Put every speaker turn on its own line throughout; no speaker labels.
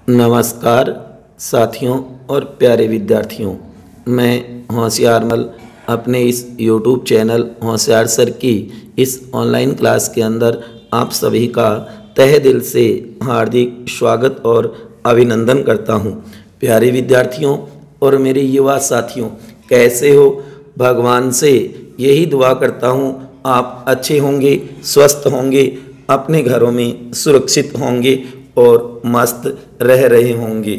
नमस्कार साथियों और प्यारे विद्यार्थियों, मैं होशियारमल अपने इस YouTube चैनल होशियार सर की इस ऑनलाइन क्लास के अंदर आप सभी का तहे दिल से हार्दिक स्वागत और अभिनंदन करता हूं। प्यारे विद्यार्थियों और मेरे युवा साथियों, कैसे हो? भगवान से यही दुआ करता हूं आप अच्छे होंगे, स्वस्थ होंगे, अपने घरों में सुरक्षित होंगे और मस्त रह रहे होंगे।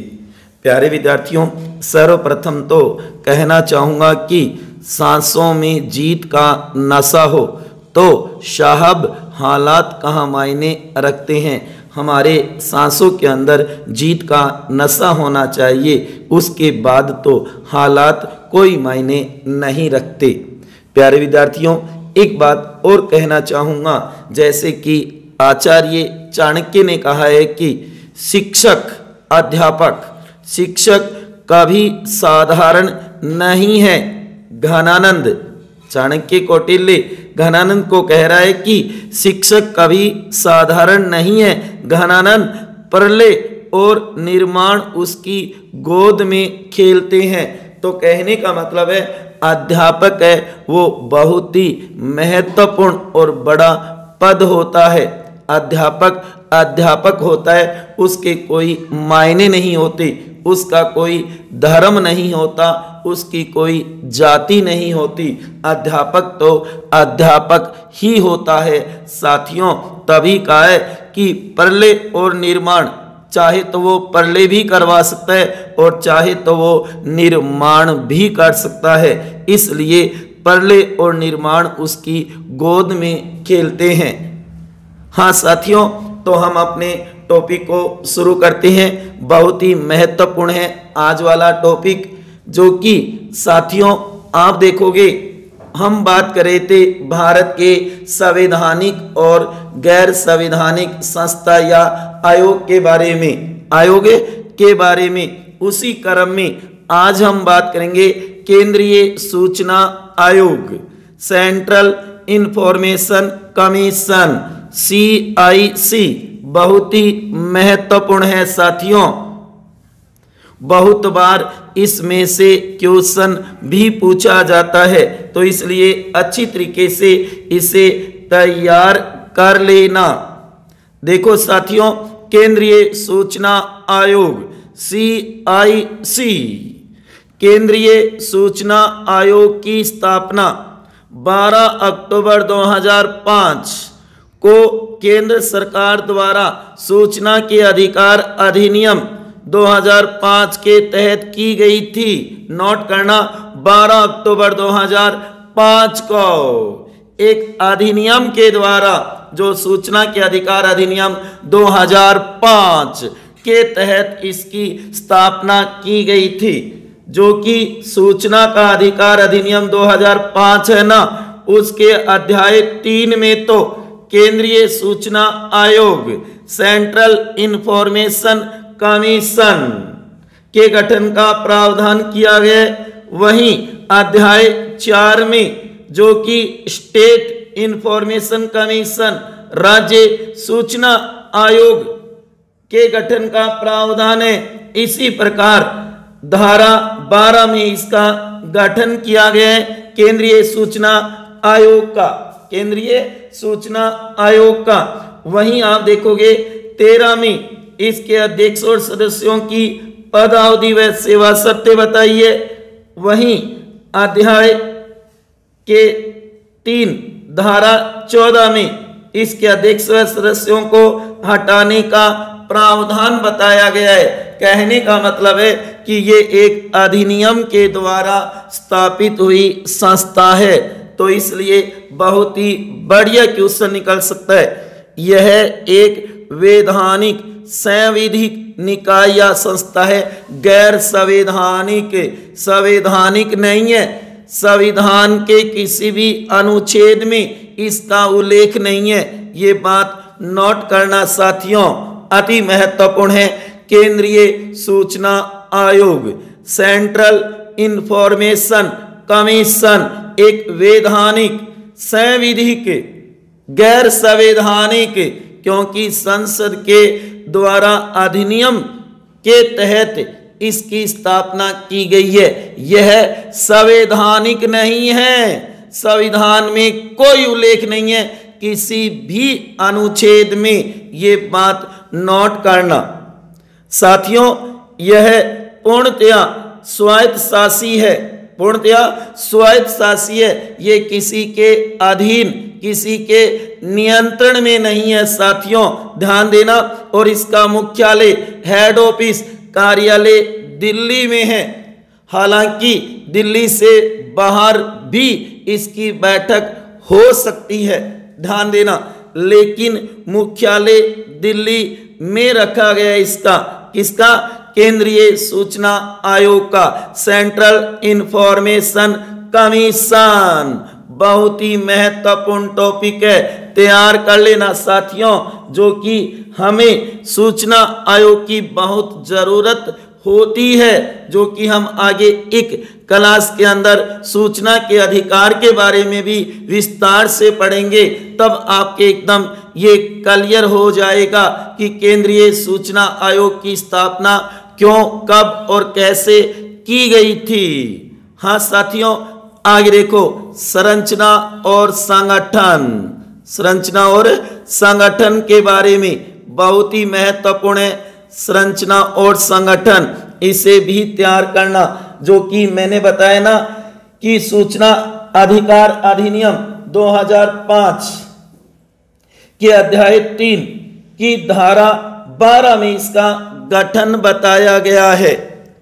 प्यारे विद्यार्थियों, सर्वप्रथम तो कहना चाहूँगा कि सांसों में जीत का नशा हो तो साहब हालात कहाँ मायने रखते हैं। हमारे सांसों के अंदर जीत का नशा होना चाहिए, उसके बाद तो हालात कोई मायने नहीं रखते। प्यारे विद्यार्थियों, एक बात और कहना चाहूँगा, जैसे कि आचार्य चाणक्य ने कहा है कि शिक्षक कभी साधारण नहीं है। घनानंद चाणक्य कौटिल्य घनानंद को कह रहा है कि शिक्षक कभी साधारण नहीं है। घनानंद प्रलय और निर्माण उसकी गोद में खेलते हैं। तो कहने का मतलब है अध्यापक है वो बहुत ही महत्वपूर्ण और बड़ा पद होता है। अध्यापक होता है, उसके कोई मायने नहीं होते, उसका कोई धर्म नहीं होता, उसकी कोई जाति नहीं होती। अध्यापक तो अध्यापक ही होता है। साथियों, तभी कहा है कि प्रलय और निर्माण, चाहे तो वो प्रलय भी करवा सकता है और चाहे तो वो निर्माण भी कर सकता है। इसलिए प्रलय और निर्माण उसकी गोद में खेलते हैं। हाँ साथियों, तो हम अपने टॉपिक को शुरू करते हैं। बहुत ही महत्वपूर्ण है आज वाला टॉपिक, जो कि साथियों आप देखोगे, हम बात कर रहे थे भारत के संवैधानिक और गैर संवैधानिक संस्था या आयोग के बारे में। उसी क्रम में आज हम बात करेंगे केंद्रीय सूचना आयोग, सेंट्रल इंफॉर्मेशन कमीशन, CIC। बहुत ही महत्वपूर्ण है साथियों, बहुत बार इसमें से क्वेश्चन भी पूछा जाता है, तो इसलिए अच्छी तरीके से इसे तैयार कर लेना। देखो साथियों, केंद्रीय सूचना आयोग CIC, केंद्रीय सूचना आयोग की स्थापना 12 अक्टूबर 2005 को केंद्र सरकार द्वारा सूचना के अधिकार अधिनियम 2005 के तहत की गई थी। नोट करना, 12 अक्टूबर 2005 को एक अधिनियम के द्वारा, जो सूचना के अधिकार अधिनियम 2005 के तहत इसकी स्थापना की गई थी। जो कि सूचना का अधिकार अधिनियम 2005 है ना, उसके अध्याय 3 में तो केंद्रीय सूचना आयोग, सेंट्रल इंफॉर्मेशन कमीशन के गठन का प्रावधान किया गया। वहीं अध्याय 4 में, जो कि स्टेट इंफॉर्मेशन कमीशन, राज्य सूचना आयोग के गठन का प्रावधान है। इसी प्रकार धारा 12 में इसका गठन किया गया है, केंद्रीय सूचना आयोग का। वहीं आप देखोगे 13 में इसके अध्यक्ष और सदस्यों की पदावधि व सेवा शर्तें बताइए। वहीं अध्याय के 3 धारा 14 में इसके अध्यक्ष व सदस्यों को हटाने का प्रावधान बताया गया है। कहने का मतलब है कि ये एक अधिनियम के द्वारा स्थापित हुई संस्था है, तो इसलिए बहुत ही बढ़िया क्वेश्चन निकल सकता है। यह एक वैधानिक संवैधानिक निकाय या संस्था है, गैर संवैधानिक नहीं है। संविधान के किसी भी अनुच्छेद में इसका उल्लेख नहीं है। ये बात नोट करना साथियों, अति महत्वपूर्ण है। केंद्रीय सूचना आयोग, सेंट्रल इंफॉर्मेशन कमीशन एक वैधानिक, संवैधानिक, गैर संवैधानिक, क्योंकि संसद के द्वारा अधिनियम के तहत इसकी स्थापना की गई है। यह संवैधानिक नहीं है। संविधान में कोई उल्लेख नहीं है किसी भी अनुच्छेद में, ये बात नोट करना। साथियों, यह पूर्णतया स्वायत्त शासी है, पूर्णतया स्वायत्त शासी है। ये किसी के अधीन, किसी के नियंत्रण में नहीं है साथियों, ध्यान देना। और इसका मुख्यालय, हेड ऑफिस, कार्यालय दिल्ली में है। हालांकि दिल्ली से बाहर भी इसकी बैठक हो सकती है, ध्यान देना, लेकिन मुख्यालय दिल्ली में रखा गया इसका। किसका? केंद्रीय सूचना आयोग का, सेंट्रल इंफॉर्मेशन कमीशन। बहुत ही महत्वपूर्ण टॉपिक है, तैयार कर लेना साथियों, जो कि हमें सूचना आयोग की बहुत जरूरत होती है, जो कि हम आगे एक क्लास के अंदर सूचना के अधिकार के बारे में भी विस्तार से पढ़ेंगे। तब आपके एकदम ये क्लियर हो जाएगा कि केंद्रीय सूचना आयोग की स्थापना क्यों, कब और कैसे की गई थी। हाँ साथियों, आगे देखो, संरचना और संगठन। संरचना और संगठन के बारे में बहुत ही महत्वपूर्ण है संरचना और संगठन, इसे भी तैयार करना। जो कि मैंने बताया ना कि सूचना अधिकार अधिनियम 2005 के अध्याय 3 की धारा 12 में इसका गठन बताया गया है,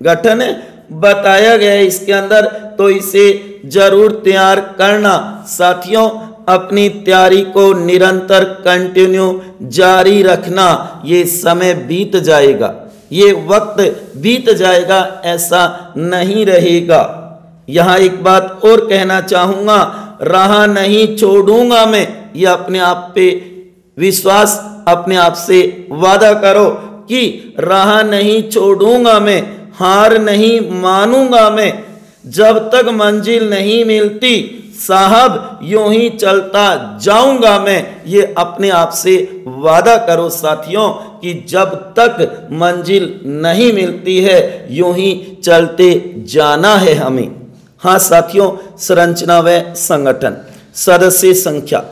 गठन बताया गया है इसके अंदर, तो इसे जरूर तैयार करना साथियों। अपनी तैयारी को निरंतर कंटिन्यू जारी रखना। ये समय बीत जाएगा, ये वक्त बीत जाएगा, ऐसा नहीं रहेगा। यहाँ एक बात और कहना चाहूंगा, राह नहीं छोड़ूंगा मैं, ये अपने आप पे विश्वास, अपने आप से वादा करो कि राह नहीं छोड़ूंगा मैं, हार नहीं मानूंगा मैं, जब तक मंजिल नहीं मिलती साहब यूं ही चलता जाऊंगा मैं। ये अपने आप से वादा करो साथियों कि जब तक मंजिल नहीं मिलती है यूं ही चलते जाना है हमें। हाँ साथियों, संरचना व संगठन। सदस्य संख्या,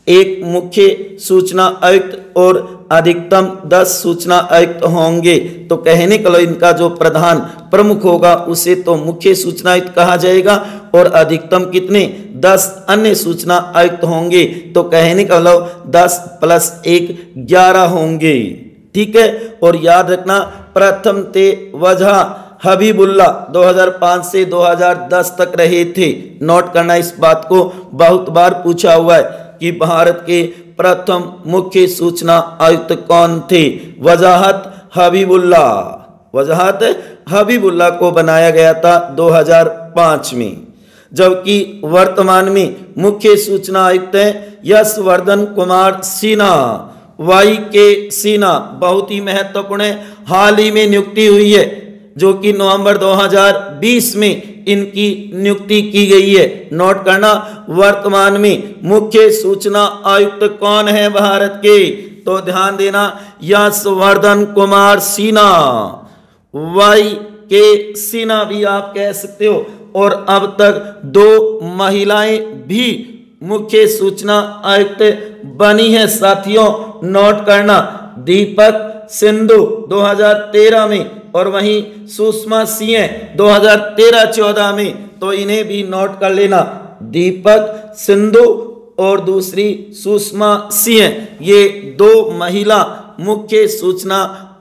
एक मुख्य सूचना आयुक्त और अधिकतम 10 सूचना आयुक्त होंगे। तो कहने का इनका जो प्रधान प्रमुख होगा उसे तो मुख्य सूचना आयुक्त कहा जाएगा, और अधिकतम कितने? 10 अन्य सूचना आयुक्त होंगे। तो कहने का 10 + 1 11 होंगे, ठीक है। और याद रखना, प्रथम ते वजह हबीबुल्ला 2005 से 2010 तक रहे थे। नोट करना इस बात को, बहुत बार पूछा हुआ है कि भारत के प्रथम मुख्य सूचना आयुक्त कौन थे? वजाहत हबीबुल्ला, वजाहत हबीबुल्ला को बनाया गया था 2005 में। जबकि वर्तमान में मुख्य सूचना आयुक्त हैं यशवर्धन कुमार सिन्हा, YK सिन्हा, बहुत ही महत्वपूर्ण है, हाल ही में नियुक्ति हुई है, जो कि नवंबर 2020 में इनकी नियुक्ति की गई है। नोट करना, वर्तमान में मुख्य सूचना आयुक्त कौन है भारत के? तो ध्यान देना, यशवर्धन कुमार सिन्हा, YK सिन्हा भी आप कह सकते हो। और अब तक 2 महिलाएं भी मुख्य सूचना आयुक्त बनी है साथियों। नोट करना, दीपक सिंधु 2013 में, और वहीं सुषमा सिंह 2013-14 में। तो इन्हें भी नोट कर लेना, दीपक सिंधु और दूसरी सुषमा सिंह, ये 2 महिला मुख्य सूचना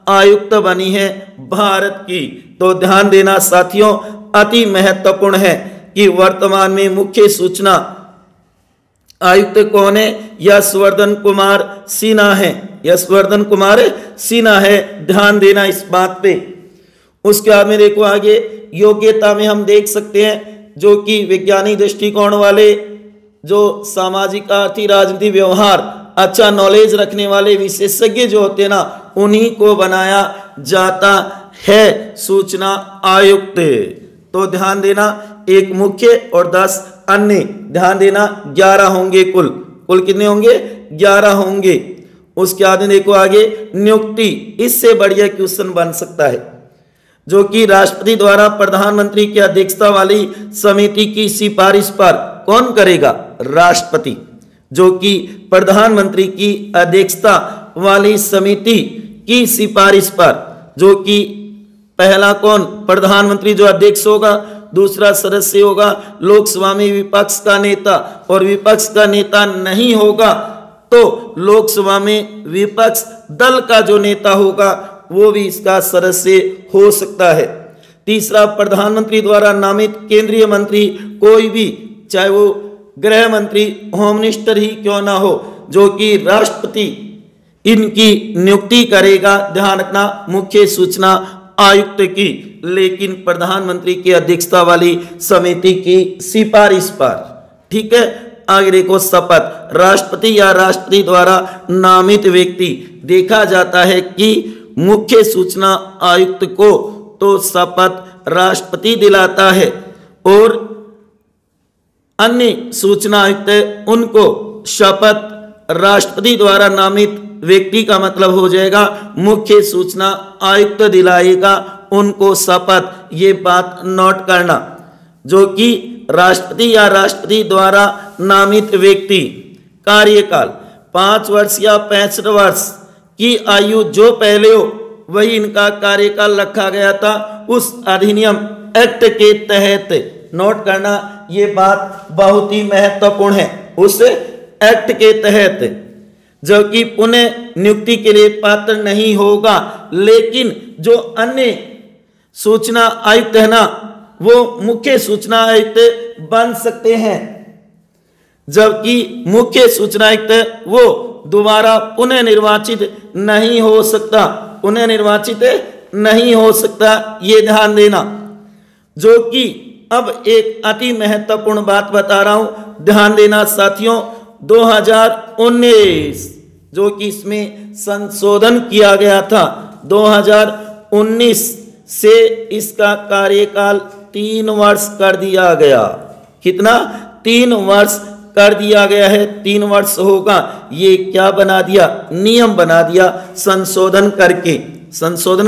आयुक्त बनी है भारत की। तो ध्यान देना साथियों, अति महत्वपूर्ण है कि वर्तमान में मुख्य सूचना आयुक्त कौन है? यशवर्धन कुमार सिन्हा है, यशवर्धन कुमार सिन्हा है, ध्यान देना इस बात पे। उसके बाद में देखो आगे, योग्यता में हम देख सकते हैं जो कि वैज्ञानिक दृष्टिकोण वाले, जो सामाजिक आर्थिक राजनीति व्यवहार अच्छा नॉलेज रखने वाले विशेषज्ञ जो होते हैं ना, उन्हीं को बनाया जाता है सूचना आयुक्त। तो ध्यान देना, एक मुख्य और 10 अन्य, ध्यान देना 11 होंगे कुल कितने होंगे? 11 होंगे। उसके बाद में देखो आगे नियुक्ति, इससे बढ़िया क्वेश्चन बन सकता है, जो कि राष्ट्रपति द्वारा प्रधानमंत्री की अध्यक्षता वाली समिति की सिफारिश पर कौन करेगा? राष्ट्रपति। जो कि प्रधानमंत्री की अध्यक्षता वाली समिति की सिफारिश पर, जो कि पहला कौन? प्रधानमंत्री जो अध्यक्ष होगा, दूसरा सदस्य होगा लोकसभा में विपक्ष का नेता, और विपक्ष का नेता नहीं होगा तो लोकसभा में विपक्ष दल का जो नेता होगा वो भी इसका सदस्य हो सकता है। तीसरा, प्रधानमंत्री द्वारा नामित केंद्रीय मंत्री कोई भी, चाहे वो गृह मंत्री, होम मिनिस्टर ही क्यों ना हो, जो कि राष्ट्रपति इनकी नियुक्ति करेगा, ध्यान रखना, मुख्य सूचना आयुक्त की, लेकिन प्रधानमंत्री की अध्यक्षता वाली समिति की सिफारिश पर। ठीक है, आगे देखो शपथ। राष्ट्रपति या राष्ट्रपति द्वारा नामित व्यक्ति, देखा जाता है कि मुख्य सूचना आयुक्त को तो शपथ राष्ट्रपति दिलाता है और अन्य सूचना आयुक्त उनको शपथ राष्ट्रपति द्वारा नामित व्यक्ति का मतलब हो जाएगा मुख्य सूचना आयुक्त दिलाएगा उनको शपथ। ये बात नोट करना, जो कि राष्ट्रपति या राष्ट्रपति द्वारा नामित व्यक्ति कार्यकाल 5 वर्ष या 65 वर्ष की आयु जो पहले हो वही इनका कार्यकाल रखा गया था उस अधिनियम एक्ट के तहत। नोट करना, ये बात बहुत ही महत्वपूर्ण है, उस एक्ट के तहत, जबकि पुनः नियुक्ति के लिए पात्र नहीं होगा, लेकिन जो अन्य सूचना आयुक्त है ना वो मुख्य सूचना आयुक्त बन सकते हैं, जबकि मुख्य सूचना आयुक्त वो दोबारा पुनः निर्वाचित नहीं हो सकता, पुनः निर्वाचित नहीं हो सकता, ये ध्यान देना। जो कि अब एक अति महत्वपूर्ण बात बता रहा हूं, ध्यान देना साथियों। 2019 जो कि इसमें संशोधन किया गया था, 2019 से इसका कार्यकाल 3 वर्ष कर दिया गया। कितना? 3 वर्ष कर दिया गया है, 3 वर्ष होगा। ये क्या बना दिया? नियम बना दिया, संशोधन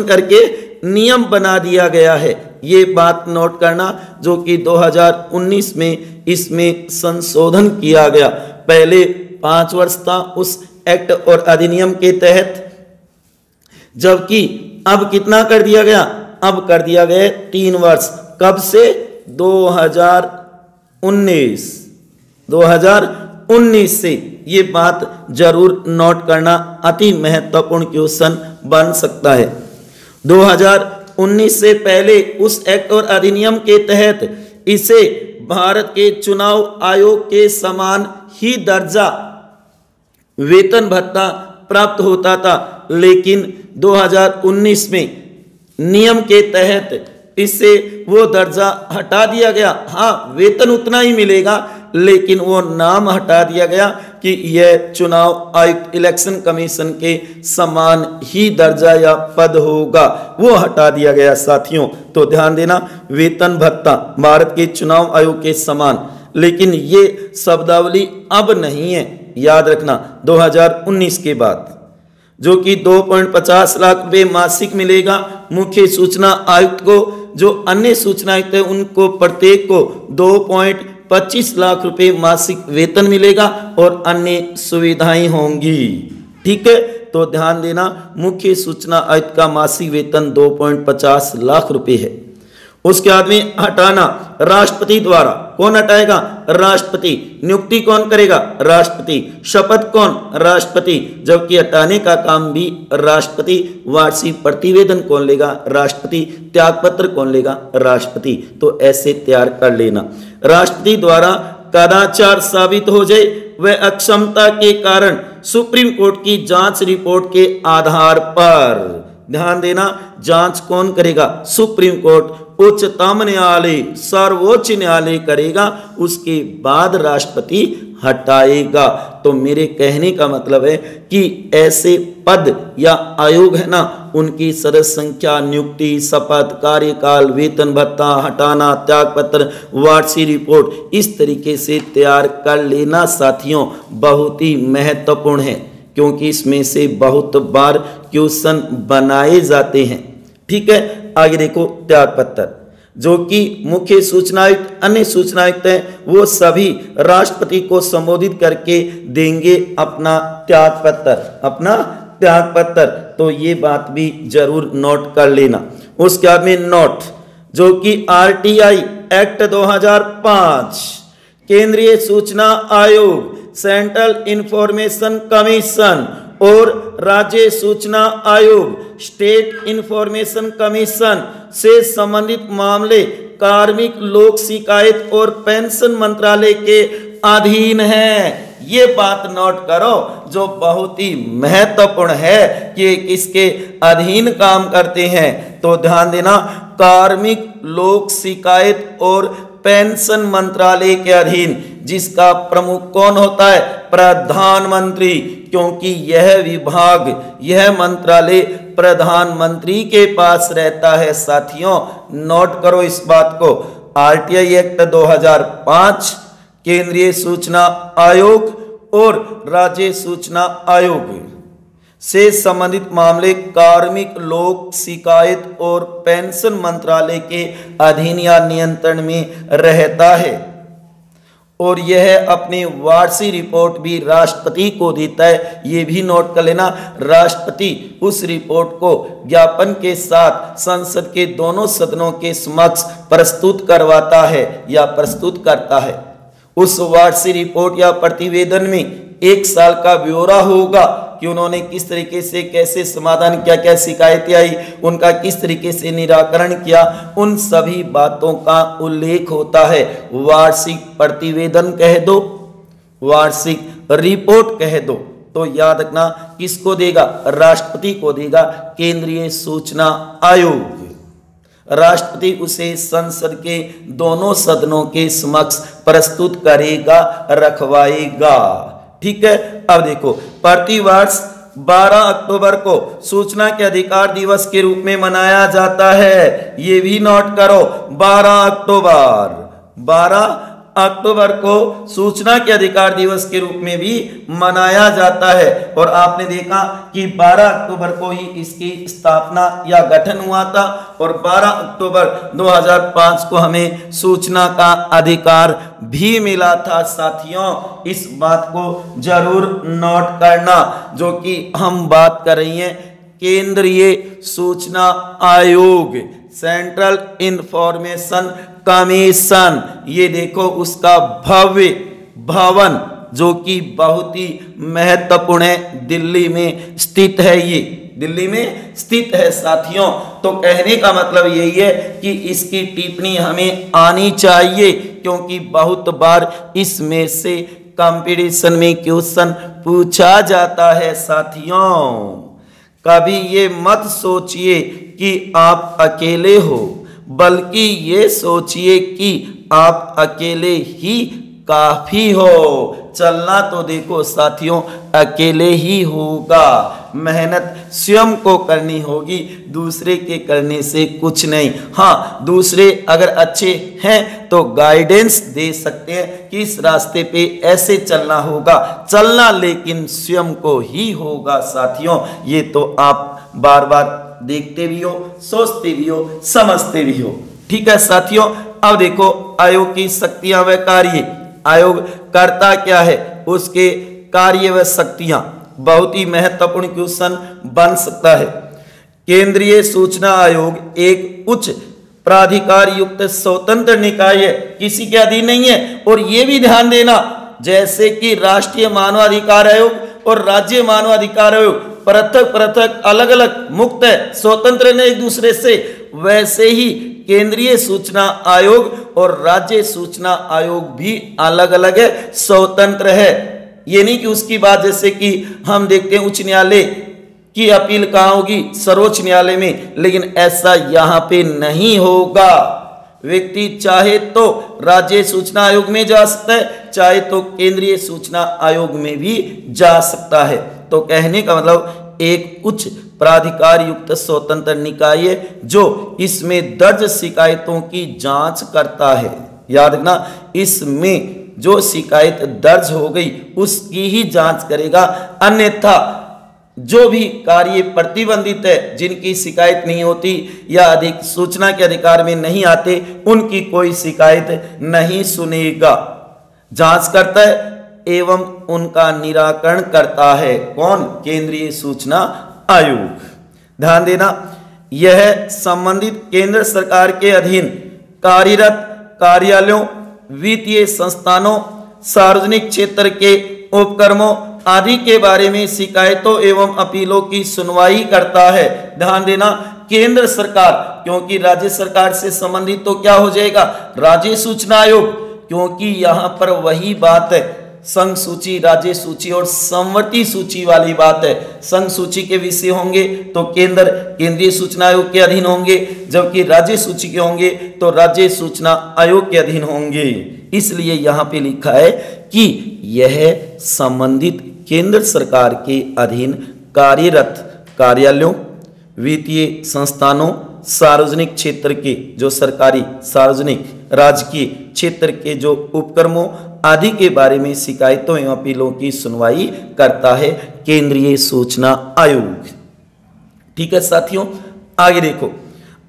करके नियम बना दिया गया है। ये बात नोट करना, जो कि 2019 में इसमें संशोधन किया गया। पहले 5 वर्ष था उस एक्ट और अधिनियम के तहत, जबकि अब कितना कर दिया गया? अब कर दिया गया 3 वर्ष। कब से? 2019 से। ये बात जरूर नोट करना, अति महत्वपूर्ण क्वेश्चन बन सकता है। 2019 से पहले उस एक्ट और अधिनियम के तहत इसे भारत के चुनाव आयोग के समान ही दर्जा वेतन भत्ता प्राप्त होता था, लेकिन 2019 में नियम के तहत इससे वो दर्जा हटा दिया गया। हाँ, वेतन उतना ही मिलेगा, लेकिन वो नाम हटा दिया गया कि यह चुनाव आयुक्त इलेक्शन कमीशन के समान ही दर्जा या पद होगा, वो हटा दिया गया साथियों। तो ध्यान देना, वेतन भत्ता भारत के चुनाव आयोग के समान, लेकिन ये शब्दावली अब नहीं है, याद रखना। 2019 के बाद जो कि 2.50 लाख रुपए मासिक मिलेगा मुख्य सूचना आयुक्त को। जो अन्य सूचना आयुक्त है उनको प्रत्येक को 2.25 लाख रुपए मासिक वेतन मिलेगा और अन्य सुविधाएं होंगी। ठीक है, तो ध्यान देना, मुख्य सूचना आयुक्त का मासिक वेतन 2.50 लाख रुपए है। उसके बाद में हटाना राष्ट्रपति द्वारा। कौन हटाएगा? राष्ट्रपति। नियुक्ति कौन करेगा? राष्ट्रपति। शपथ कौन? राष्ट्रपति। जबकि हटाने का काम भी राष्ट्रपति। वार्षिक प्रतिवेदन कौन लेगा? राष्ट्रपति। त्यागपत्र कौन लेगा? राष्ट्रपति। तो ऐसे तैयार कर लेना। राष्ट्रपति द्वारा कदाचार साबित हो जाए वह अक्षमता के कारण सुप्रीम कोर्ट की जांच रिपोर्ट के आधार पर, ध्यान देना, जांच कौन करेगा? सुप्रीम कोर्ट, उच्चतम न्यायालय, सर्वोच्च न्यायालय करेगा, उसके बाद राष्ट्रपति हटाएगा। तो मेरे कहने का मतलब है कि ऐसे पद या आयोग है ना, उनकी सदस्य संख्या, नियुक्ति, शपथ, कार्यकाल, वेतन भत्ता, हटाना, त्यागपत्र, वार्षिक रिपोर्ट, इस तरीके से तैयार कर लेना साथियों, बहुत ही महत्वपूर्ण है। क्योंकि इसमें से बहुत बार क्वेश्चन बनाए जाते हैं। ठीक है, आगे देखो त्यागपत्र, जो कि मुख्य सूचनायुक्त अन्य सूचनायुक्त हैं वो सभी राष्ट्रपति को संबोधित करके देंगे अपना त्यागपत्र। तो ये बात भी जरूर नोट कर लेना। उसके बाद में नोट, जो कि आरटीआई एक्ट 2005, केंद्रीय सूचना आयोग, सेंट्रल इंफॉर्मेशन कमीशन और राज्य सूचना आयोग, स्टेट इंफॉर्मेशन कमीशन से संबंधित मामले कार्मिक लोक शिकायत और पेंशन मंत्रालय के अधीन है। ये बात नोट करो, जो बहुत ही महत्वपूर्ण है कि किसके अधीन काम करते हैं। तो ध्यान देना, कार्मिक लोक शिकायत और पेंशन मंत्रालय के अधीन, जिसका प्रमुख कौन होता है? प्रधानमंत्री, क्योंकि यह विभाग, यह मंत्रालय प्रधानमंत्री के पास रहता है। साथियों नोट करो इस बात को, आरटीआई एक्ट 2005, केंद्रीय सूचना आयोग और राज्य सूचना आयोग से संबंधित मामले कार्मिक लोक शिकायत और पेंशन मंत्रालय के अधीन या नियंत्रण में रहता है और यह अपनी वार्षिक रिपोर्ट भी राष्ट्रपति को देता है। ये भी नोट कर लेना, राष्ट्रपति उस रिपोर्ट को ज्ञापन के साथ संसद के दोनों सदनों के समक्ष प्रस्तुत करवाता है या प्रस्तुत करता है। उस वार्षिक रिपोर्ट या प्रतिवेदन में एक साल का ब्यौरा होगा कि उन्होंने किस तरीके से कैसे समाधान किया, क्या शिकायतें आई, उनका किस तरीके से निराकरण किया, उन सभी बातों का उल्लेख होता है। वार्षिक प्रतिवेदन कह दो, वार्षिक रिपोर्ट कह दो। तो याद रखना किसको देगा? राष्ट्रपति को देगा केंद्रीय सूचना आयोग। राष्ट्रपति उसे संसद के दोनों सदनों के समक्ष प्रस्तुत करेगा, रखवाएगा। ठीक है, अब देखो प्रतिवर्ष 12 अक्टूबर को सूचना के अधिकार दिवस के रूप में मनाया जाता है। ये भी नोट करो, 12 अक्टूबर को सूचना के अधिकार दिवस के रूप में भी मनाया जाता है। और आपने देखा कि 12 अक्टूबर को ही इसकी स्थापना या गठन हुआ था और 12 अक्टूबर 2005 को हमें सूचना का अधिकार भी मिला था। साथियों इस बात को जरूर नोट करना, जो कि हम बात कर रही हैं केंद्रीय सूचना आयोग, सेंट्रल इंफॉर्मेशन कमीशन। ये देखो उसका भव्य भवन, जो कि बहुत ही महत्वपूर्ण है, दिल्ली में स्थित है। ये दिल्ली में स्थित है साथियों। तो कहने का मतलब यही है कि इसकी टिप्पणी हमें आनी चाहिए, क्योंकि बहुत बार इसमें से कंपटीशन में क्वेश्चन पूछा जाता है। साथियों कभी ये मत सोचिए कि आप अकेले हो, बल्कि ये सोचिए कि आप अकेले ही काफी हो। चलना तो देखो साथियों अकेले ही होगा, मेहनत स्वयं को करनी होगी, दूसरे के करने से कुछ नहीं। हाँ, दूसरे अगर अच्छे हैं तो गाइडेंस दे सकते हैं कि इस रास्ते पे ऐसे चलना होगा, चलना लेकिन स्वयं को ही होगा। साथियों ये तो आप बार बार देखते भी हो, सोचते भी हो, समझते भी हो। ठीक है साथियों, अब देखो आयोग की शक्तियां व कार्य। आयोग करता क्या है, उसके कार्य व शक्तियां, बहुत ही महत्वपूर्ण क्वेश्चन बन सकता है। केंद्रीय सूचना आयोग एक उच्च प्राधिकार युक्त स्वतंत्र निकाय है, किसी के अधीन नहीं है। और यह भी ध्यान देना, जैसे कि राष्ट्रीय मानवाधिकार आयोग और राज्य मानवाधिकार आयोग पृथक पृथक अलग अलग मुक्त है, स्वतंत्र ने एक दूसरे से, वैसे ही केंद्रीय सूचना आयोग और राज्य सूचना आयोग भी अलग अलग है, स्वतंत्र है। ये नहीं कि उसकी बात, जैसे कि हम देखते हैं उच्च न्यायालय की अपील कहाँ होगी? सर्वोच्च न्यायालय में, लेकिन ऐसा यहाँ पे नहीं होगा। व्यक्ति चाहे तो राज्य सूचना आयोग में जा सकता है, चाहे तो केंद्रीय सूचना आयोग में भी जा सकता है। तो कहने का मतलब एक उच्च प्राधिकार युक्त स्वतंत्र निकाय है जो इसमें दर्ज शिकायतों की जांच करता है। याद रखना, इसमें जो शिकायत दर्ज हो गई उसकी ही जांच करेगा, अन्यथा जो भी कार्य प्रतिबंधित है, जिनकी शिकायत नहीं होती या अधिक सूचना के अधिकार में नहीं आते, उनकी कोई शिकायत नहीं सुनेगा। जांच करता है एवं उनका निराकरण करता है कौन? केंद्रीय सूचना आयोग। ध्यान देना, यह संबंधित केंद्र सरकार के अधीन कार्यरत कार्यालयों, वित्तीय संस्थानों, सार्वजनिक क्षेत्र के उपक्रमों आदि के बारे में शिकायतों एवं अपीलों की सुनवाई करता है। ध्यान देना, केंद्र सरकार, क्योंकि राज्य सरकार से संबंधित तो क्या हो जाएगा? राज्य सूचना आयोग, क्योंकि यहां पर वही बात है, संघ सूची, राज्य सूची और समवर्ती सूची वाली बात है। संघ सूची के विषय होंगे तो केंद्रीय सूचना आयोग के अधीन होंगे, जबकि राज्य सूची के होंगे तो राज्य सूचना आयोग के अधीन होंगे। इसलिए यहां पे लिखा है कि यह संबंधित केंद्र सरकार के अधीन कार्यरत कार्यालयों, वित्तीय संस्थानों, सार्वजनिक क्षेत्र के जो सरकारी, सार्वजनिक, राजकीय क्षेत्र के जो उपक्रमों आदि के बारे में शिकायतों एवं अपीलों की सुनवाई करता है केंद्रीय सूचना आयोग। ठीक है साथियों, आगे देखो,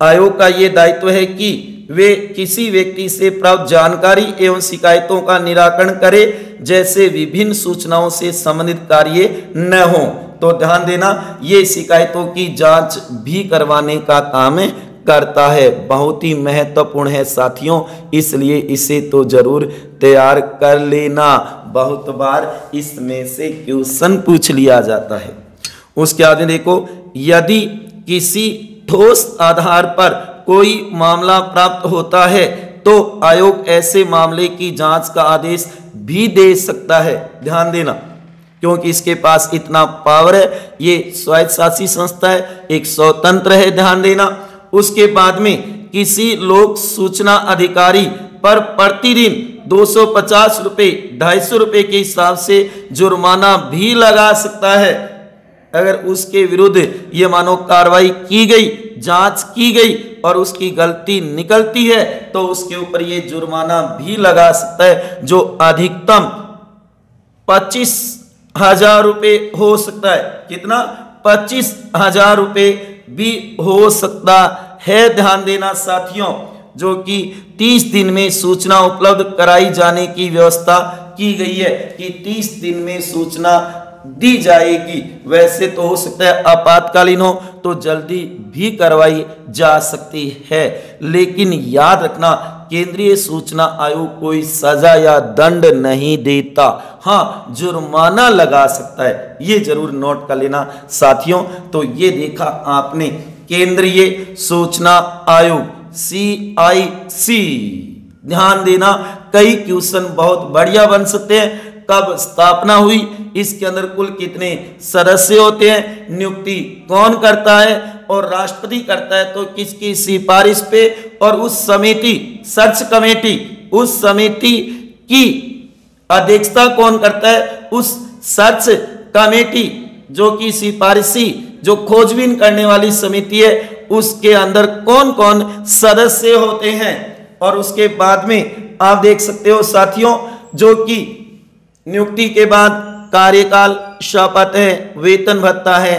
आयोग का यह दायित्व है कि वे किसी व्यक्ति से प्राप्त जानकारी एवं शिकायतों का निराकरण करे, जैसे विभिन्न सूचनाओं से संबंधित कार्य न हो। तो ध्यान देना, ये शिकायतों की जांच भी करवाने का काम करता है। बहुत ही महत्वपूर्ण है साथियों, इसलिए इसे तो जरूर तैयार कर लेना। बहुत बार इसमें से क्वेश्चन पूछ लिया जाता है। उसके आगे देखो, यदि किसी ठोस आधार पर कोई मामला प्राप्त होता है तो आयोग ऐसे मामले की जांच का आदेश भी दे सकता है। ध्यान देना, क्योंकि इसके पास इतना पावर है, ये स्वायत्तशासी संस्था है, एक स्वतंत्र है। ध्यान देना, उसके बाद में किसी लोक सूचना अधिकारी पर प्रतिदिन 250 रुपये, 250 रुपये के हिसाब से जुर्माना भी लगा सकता है। अगर उसके विरुद्ध ये मानो कार्रवाई की गई, जांच की गई और उसकी गलती निकलती है तो उसके ऊपर ये जुर्माना भी लगा सकता है, जो अधिकतम 25,000 रुपये हो सकता है। कितना? 25,000 रुपये भी हो सकता है। ध्यान देना साथियों, जो कि 30 दिन में सूचना उपलब्ध कराई जाने की व्यवस्था की गई है कि 30 दिन में सूचना दी जाएगी। वैसे तो हो सकता है आपातकालीन हो तो जल्दी भी करवाई जा सकती है, लेकिन याद रखना केंद्रीय सूचना आयोग कोई सजा या दंड नहीं देता, हाँ जुर्माना लगा सकता है। ये जरूर नोट कर लेना साथियों। तो ये देखा आपने केंद्रीय सूचना आयोग CIC। ध्यान देना, कई क्वेश्चन बहुत बढ़िया बन सकते हैं। कब स्थापना हुई, इसके अंदर कुल कितने सदस्य होते हैं, नियुक्ति कौन करता है और राष्ट्रपति करता है तो किसकी सिफारिश पे, और उस समिति, सर्च कमेटी, उस समिति की अध्यक्षता कौन करता है, उस सर्च कमेटी जो कि सिफारिशी, जो खोजबीन करने वाली समिति है, उसके अंदर कौन कौन सदस्य होते हैं। और उसके बाद में आप देख सकते हो साथियों, जो कि नियुक्ति के बाद कार्यकाल, शपथ है, वेतन भत्ता है,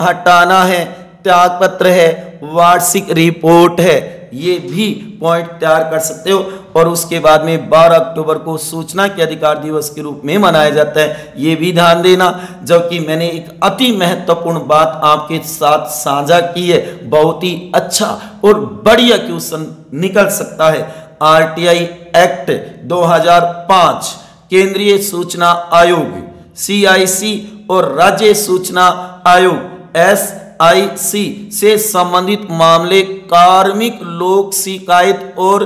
हटाना है, त्यागपत्र है, वार्षिक रिपोर्ट है, ये भी पॉइंट तैयार कर सकते हो। और उसके बाद में 12 अक्टूबर को सूचना के अधिकार दिवस के रूप में मनाया जाता है, ये भी ध्यान देना। जबकि मैंने एक अति महत्वपूर्ण बात आपके साथ साझा की है, बहुत ही अच्छा और बढ़िया क्वेश्चन निकल सकता है। RTI एक्ट 2005, केंद्रीय सूचना आयोग CIC और राज्य सूचना आयोग SIC से संबंधित मामले कार्मिक लोक शिकायत और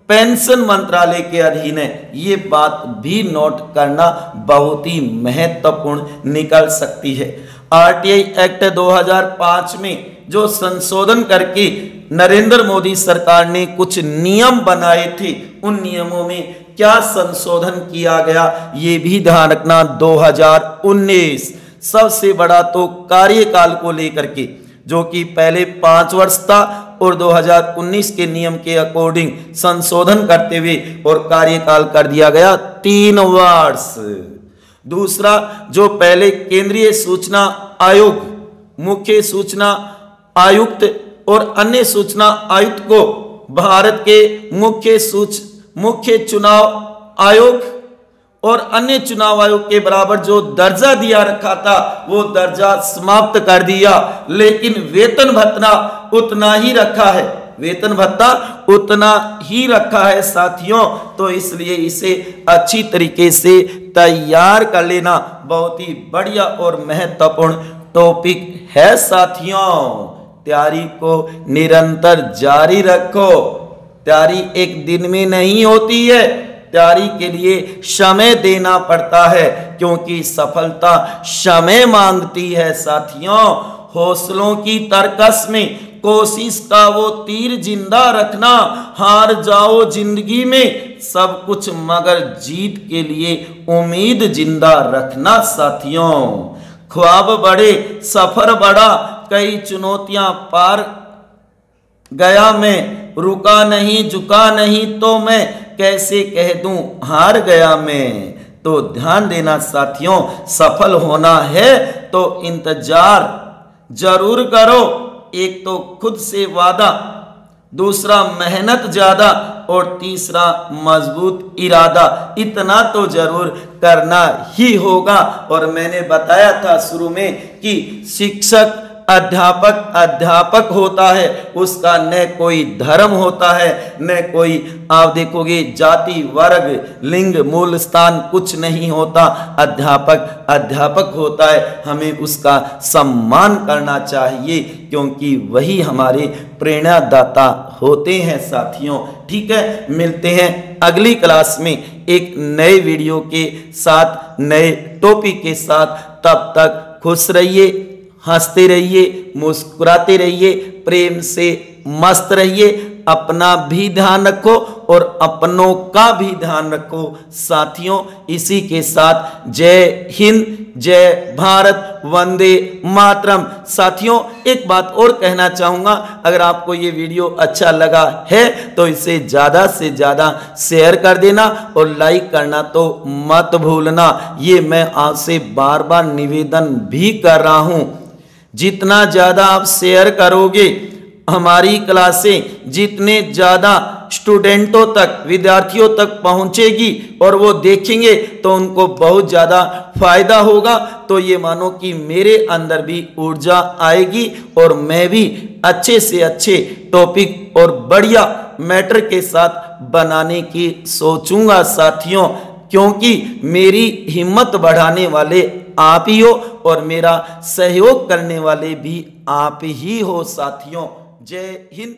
पेंशन मंत्रालय के अधीन है। ये बात भी नोट करना बहुत ही महत्वपूर्ण निकल सकती है। RTI एक्ट 2005 में जो संशोधन करके नरेंद्र मोदी सरकार ने कुछ नियम बनाए थे, उन नियमों में क्या संशोधन किया गया ये भी ध्यान रखना। 2019 सबसे बड़ा तो कार्यकाल को लेकर के, जो कि पहले 5 वर्ष था और 2019 के नियम के अकॉर्डिंग संशोधन करते हुए और कार्यकाल कर दिया गया 3 वर्ष। दूसरा, जो पहले केंद्रीय सूचना आयोग, मुख्य सूचना आयुक्त और अन्य सूचना आयुक्त को भारत के मुख्य चुनाव आयोग और अन्य चुनाव आयोग के बराबर जो दर्जा दिया रखा था वो दर्जा समाप्त कर दिया, लेकिन वेतन भत्ता उतना ही रखा है, वेतन भत्ता उतना ही रखा है साथियों। तो इसलिए इसे अच्छी तरीके से तैयार कर लेना बहुत ही बढ़िया और महत्वपूर्ण टॉपिक है साथियों। तैयारी को निरंतर जारी रखो, तैयारी एक दिन में नहीं होती है, तैयारी के लिए समय देना पड़ता है, क्योंकि सफलता समय मांगती है साथियों। हौसलों की तरकस में कोशिश का वो तीर जिंदा रखना, हार जाओ जिंदगी में सब कुछ मगर जीत के लिए उम्मीद जिंदा रखना साथियों। ख्वाब बड़े सफर बड़ा, कई चुनौतियां पार गया मैं, रुका नहीं झुका नहीं तो मैं कैसे कह दूं हार गया मैं। तो ध्यान देना साथियों, सफल होना है तो इंतजार जरूर करो। एक तो खुद से वादा, दूसरा मेहनत ज्यादा और तीसरा मजबूत इरादा, इतना तो जरूर करना ही होगा। और मैंने बताया था शुरू में कि शिक्षक अध्यापक होता है, उसका न कोई धर्म होता है न कोई, आप देखोगे जाति वर्ग लिंग मूल स्थान कुछ नहीं होता। अध्यापक होता है, हमें उसका सम्मान करना चाहिए क्योंकि वही हमारे प्रेरणादाता होते हैं साथियों। ठीक है, मिलते हैं अगली क्लास में एक नए वीडियो के साथ, नए टॉपिक के साथ। तब तक खुश रहिए, हंसते रहिए, मुस्कुराते रहिए, प्रेम से मस्त रहिए, अपना भी ध्यान रखो और अपनों का भी ध्यान रखो साथियों। इसी के साथ जय हिंद, जय भारत, वंदे मातरम। साथियों एक बात और कहना चाहूँगा, अगर आपको ये वीडियो अच्छा लगा है तो इसे ज़्यादा से ज़्यादा शेयर कर देना और लाइक करना तो मत भूलना। ये मैं आपसे बार बार निवेदन भी कर रहा हूँ, जितना ज़्यादा आप शेयर करोगे हमारी क्लासें जितने ज़्यादा स्टूडेंटों तक, विद्यार्थियों तक पहुंचेगी और वो देखेंगे तो उनको बहुत ज़्यादा फायदा होगा। तो ये मानो कि मेरे अंदर भी ऊर्जा आएगी और मैं भी अच्छे से अच्छे टॉपिक और बढ़िया मैटर के साथ बनाने की सोचूंगा साथियों, क्योंकि मेरी हिम्मत बढ़ाने वाले आप ही हो और मेरा सहयोग करने वाले भी आप ही हो साथियों। जय हिंद।